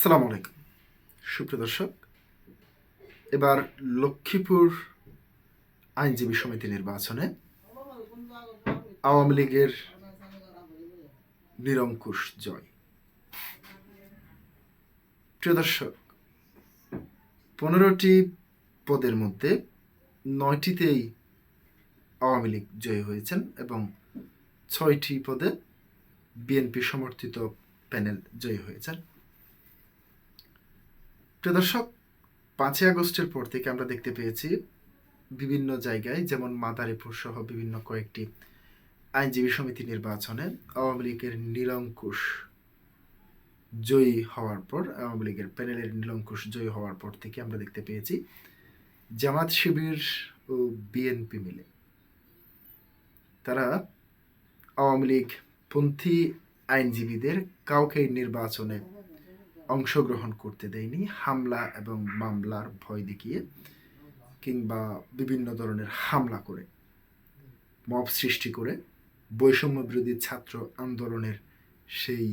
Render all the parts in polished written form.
আসসালামু আলাইকুম সুপ্রিয় দর্শক। এবার লক্ষ্মীপুর আইনজীবী সমিতি নির্বাচনে আওয়ামী লীগের নিরঙ্কুশ জয়। প্রিয় দর্শক, 15টি পদের মধ্যে 9টিতেই আওয়ামী লীগ জয়ী হয়েছেন এবং 6টি পদে বিএনপি সমর্থিত প্যানেল জয়ী হয়েছেন। প্রিয় দর্শক, 5ই আগস্টের পর থেকে আমরা দেখতে পেয়েছি বিভিন্ন জায়গায়, যেমন মাদারীপুর সহ বিভিন্ন কয়েকটি আইনজীবী সমিতি নির্বাচনে আওয়ামী লীগের নিরঙ্কুশ জয়ী হওয়ার পর, আওয়ামী লীগের প্যানেলের নিরঙ্কুশ জয়ী হওয়ার পর থেকে আমরা দেখতে পেয়েছি জামাত শিবির ও বিএনপি মিলে তারা আওয়ামী লীগ পন্থী আইনজীবীদের কাউকে নির্বাচনে অংশগ্রহণ করতে দেয়নি। হামলা এবং মামলার ভয় দেখিয়ে কিংবা বিভিন্ন ধরনের হামলা করে, মব সৃষ্টি করে, বৈষম্য বিরোধী ছাত্র আন্দোলনের সেই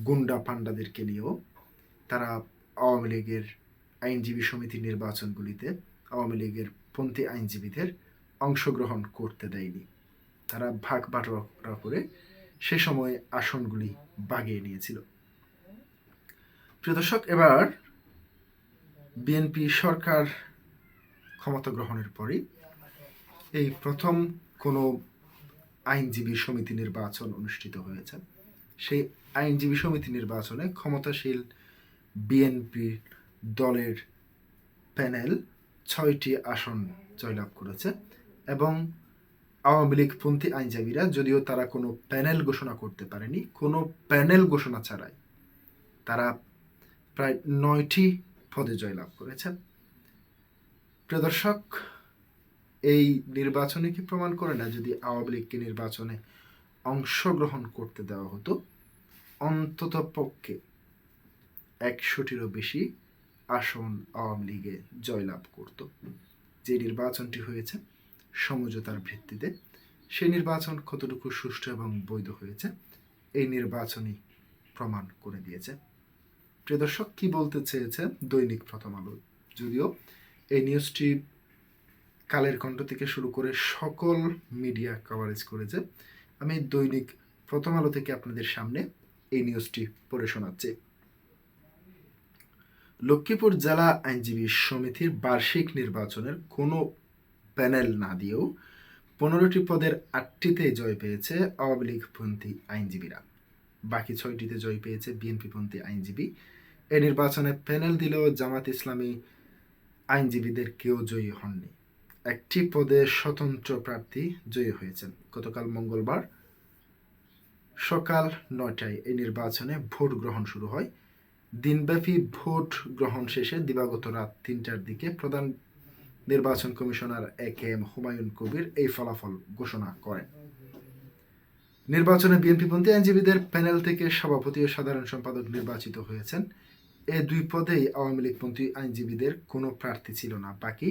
গুন্ডা পান্ডাদেরকে নিয়েও তারা আওয়ামী লীগের আইনজীবী সমিতি নির্বাচনগুলিতে আওয়ামী লীগের পন্থী আইনজীবীদের অংশগ্রহণ করতে দেয়নি। তারা ভাগ বাটোয়ারা করে সে সময় আসনগুলি বাগিয়ে নিয়েছিল। প্রিয় দর্শক, এবার বিএনপি সরকার ক্ষমতা গ্রহণের পরই এই প্রথম কোনো আইনজীবী সমিতি নির্বাচন অনুষ্ঠিত হয়েছে। সেই আইনজীবী সমিতি নির্বাচনে ক্ষমতাশীল বিএনপি দলের প্যানেল 6টি আসন জয়লাভ করেছে এবং আওয়ামী লীগ পন্থী আইনজীবীরা, যদিও তারা কোনো প্যানেল ঘোষণা করতে পারেনি, কোনো প্যানেল ঘোষণা ছাড়াই তারা প্রায় 9টি পদে জয়লাভ করেছে। প্রিয় দর্শক, এই নির্বাচনে কি প্রমাণ করে না, যদি আওয়ামী লীগকে নির্বাচনে অংশগ্রহণ করতে দেওয়া হতো, অন্তত পক্ষে 100টিরও বেশি আসন আওয়ামী লীগে জয়লাভ করত। যে নির্বাচনটি হয়েছে সমঝোতার ভিত্তিতে, সেই নির্বাচন কতটুকু সুষ্ঠু এবং বৈধ হয়েছে এই নির্বাচনই প্রমাণ করে দিয়েছে। প্রিয় দর্শক, কি বলতে চেয়েছে দৈনিক প্রথম আলো? যদিও এই নিউজটি কালের কণ্ঠ থেকে শুরু করে সকল মিডিয়া কভারেজ করেছে, আমি দৈনিক প্রথম আলো থেকে আপনাদের সামনে এই নিউজটি পড়ে শোনাচ্ছি। লক্ষ্মীপুর জেলা আইনজীবী সমিতির বার্ষিক নির্বাচনের কোনো প্যানেল না দিয়েও 15টি পদের 8টিতে জয় পেয়েছে আওয়ামী লীগ পন্থী আইনজীবীরা। বাকি 6টিতে জয় পেয়েছে বিএনপি পন্থী আইনজীবী। এই নির্বাচনে প্যানেল দিলেও জামাত ইসলামী আইনজীবীদের কেউ জয়ী হননি। 1টি পদে স্বতন্ত্র প্রার্থী জয়ী হয়েছেন। গতকাল মঙ্গলবার সকাল 9টায় এই নির্বাচনে ভোট গ্রহণ শুরু হয়। দিনব্যাপী ভোট গ্রহণ শেষে দিবাগত রাত 3টার দিকে প্রধান নির্বাচন কমিশনার AKM হুমায়ুন কবির এই ফলাফল ঘোষণা করেন। নির্বাচনে বিএনপিপন্থী আইনজীবীদের প্যানেল থেকে সভাপতি ও সাধারণ সম্পাদক নির্বাচিত হয়েছেন। এই 2 পদেই আওয়ামী লীগপন্থী আইনজীবীদের কোনো প্রার্থী ছিল না। বাকি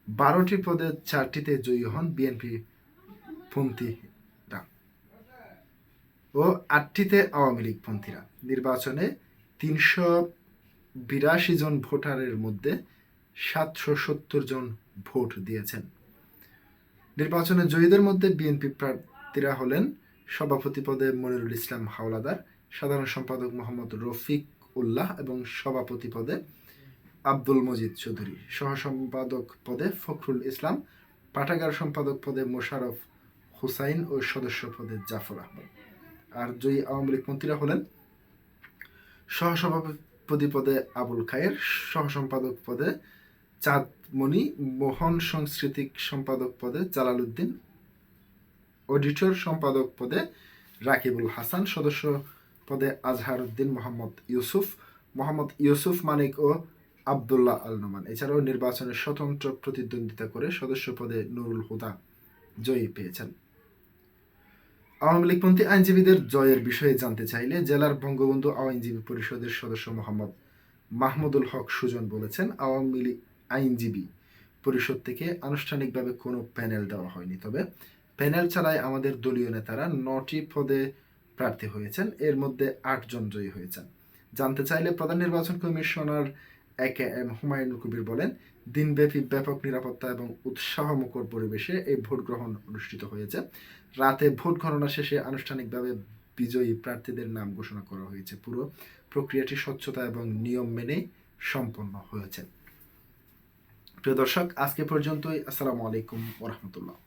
12টি পদে 4টিতে জয়ী হন বিএনপি পন্থীরা ও 8টিতে আওয়ামী লীগ পন্থীরা। নির্বাচনে 382 জন ভোটারের মধ্যে 770 জন ভোট দিয়েছেন। নির্বাচনে জয়ীদের মধ্যে বিএনপি প্রার্থীরা হলেন সভাপতি পদে মনিরুল ইসলাম হাওলাদার, সাধারণ সম্পাদক মোহাম্মদ রফিক উল্লাহ এবং সভাপতি পদে আব্দুল মজিদ চৌধুরী, সহসম্পাদক পদে ফখরুল ইসলাম, পাঠাগার সম্পাদক পদে মোশাররফ হুসাইন ও সদস্য পদে জাফর আহমদ। আর জয়ী আওয়ামী লীগ মন্ত্রীরা হলেন সহসভাপতি পদে আবুল খায়ের, সহসম্পাদক পদে চাঁদমণি, মোহন সাংস্কৃতিক সম্পাদক পদে জালাল উদ্দিন, অডিটর সম্পাদক পদে রাকিবুল হাসান, সদস্য পদে আজহার উদ্দিন, মোহাম্মদ ইউসুফ মানিক ও আবদুল্লাহ আল নোমান। এছাড়াও নির্বাচনে স্বতন্ত্র প্রতিদ্বন্দ্বিতা করে সদস্য পদে নুরুল হুদা জয়ী পেয়েছেন। আওয়ামী লীগপন্থী আইনজীবীদের জয়ের বিষয়ে জানতে চাইলে জেলার বঙ্গবন্ধু আইনজীবী পরিষদের সদস্য মোহাম্মদ মাহমুদুল হক সুজন বলেছেন, আওয়ামী লীগ আইনজীবী পরিষদ থেকে আনুষ্ঠানিকভাবে কোনো প্যানেল দেওয়া হয়নি, তবে প্যানেল ছাড়াই আমাদের দলীয় নেতারা 9টি পদে প্রার্থী হয়েছেন। এর মধ্যে 8 জন জয়ী হয়েছেন। জানতে চাইলে প্রধান নির্বাচন কমিশনার AKM হুমায়ুন কবির বলেন, দিনব্যাপী ব্যাপক নিরাপত্তা এবং উৎসাহমুখর পরিবেশে এই ভোট গ্রহণ অনুষ্ঠিত হয়েছে। রাতে ভোট গণনা শেষে আনুষ্ঠানিকভাবে বিজয়ী প্রার্থীদের নাম ঘোষণা করা হয়েছে। পুরো প্রক্রিয়াটি স্বচ্ছতা এবং নিয়ম মেনে সম্পন্ন হয়েছে। প্রিয় দর্শক, আজকে পর্যন্তই। আসসালামু আলাইকুম ওয়া রাহমাতুল্লাহ।